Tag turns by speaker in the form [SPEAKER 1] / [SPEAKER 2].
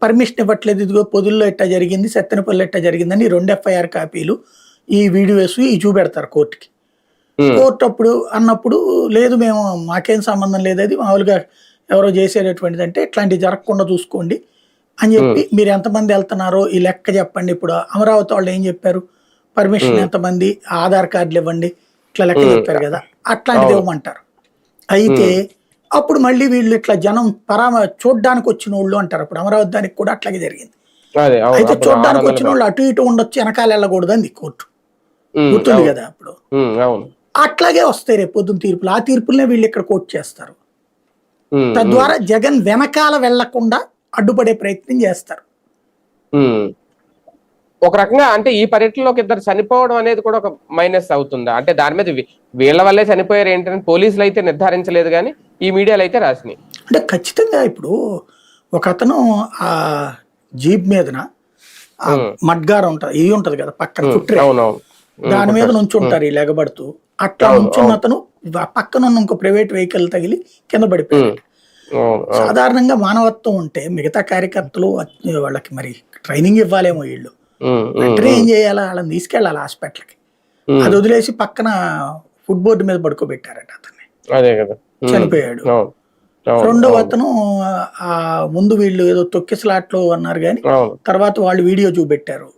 [SPEAKER 1] Permission ఇవ్వట్లేదు, ఇదిగో పొదుల్లో ఎట్టా జరిగింది, సత్తెనపల్లి ఎట్టా జరిగిందని 2 ఎఫ్ఐఆర్ కాపీలు, ఈ వీడియోస్ ఇవి చూపెడతారు కోర్టుకి. కోర్టు అప్పుడు అన్నప్పుడు లేదు మేము మాకేం సంబంధం లేదు, అది మామూలుగా ఎవరో చేసేటటువంటిది అంటే ఇట్లాంటివి జరగకుండా చూసుకోండి అని చెప్పి మీరు ఎంతమంది వెళ్తున్నారో ఈ లెక్క చెప్పండి. ఇప్పుడు అమరావతి వాళ్ళు ఏం చెప్పారు, పర్మిషన్ ఎంతమంది, ఆధార్ కార్డులు ఇవ్వండి, ఇట్లా లెక్క చెప్పారు కదా, అట్లాంటిది ఇవ్వమంటారు. అయితే అప్పుడు మళ్ళీ వీళ్ళు ఇట్లా జనం చూడ్డానికి వచ్చిన వాళ్ళు అంటారు. అప్పుడు అమరావతి దానికి కూడా అట్లాగే జరిగింది. అయితే చూడ్డానికి వచ్చిన వాళ్ళు అటు ఇటు ఉండొచ్చు, వెనకాల వెళ్ళకూడదు అంది కోర్టు, గుర్తుంది కదా. అప్పుడు అట్లాగే వస్తాయి రేపు పొద్దున్న తీర్పులు. ఆ తీర్పులనే వీళ్ళు ఇక్కడ కోర్టు చేస్తారు. తద్వారా జగన్ వెనకాల వెళ్లకుండా అడ్డుపడే ప్రయత్నం చేస్తారు.
[SPEAKER 2] ఒక రకంగా అంటే ఈ పర్యటనలోకి ఇద్దరు చనిపోవడం అనేది కూడా ఒక మైనస్ అవుతుందా? అంటే దాని మీద వీళ్ళ వల్లే చనిపోయారు ఏంటని పోలీసులు అయితే నిర్ధారించలేదు, కానీ ఈ మీడియాలో అయితే రాసినాయి.
[SPEAKER 1] అంటే ఖచ్చితంగా ఇప్పుడు ఒక అతను ఆ జీప్ మీదన మడ్గారం ఉంటుంది, ఇవి ఉంటది కదా పక్కన కుట్రే, దాని మీద నుంచి ఉంటారు ఈ లెగబడుతూ, అట్లా నుంచున్న అతను పక్కన ఉన్న ఇంకో ప్రైవేట్ వెహికల్ తగిలి కింద పడిపోయాడు. సాధారణంగా మానవత్వం ఉంటే మిగతా కార్యకర్తలు వాళ్ళకి మరి ట్రైనింగ్ ఇవ్వాలేమో, వీళ్ళు వెంటనే ఏం చేయాలా, వాళ్ళని తీసుకెళ్ళాలి హాస్పిటల్కి. అది వదిలేసి పక్కన ఫుట్ బోర్డు మీద పడుకోబెట్టారట అతన్ని, చనిపోయాడు. రెండవ అతను ముందు వీళ్ళు ఏదో తొక్కిసలాట్లో అన్నారు కానీ తర్వాత వాళ్ళు వీడియో చూపెట్టారు.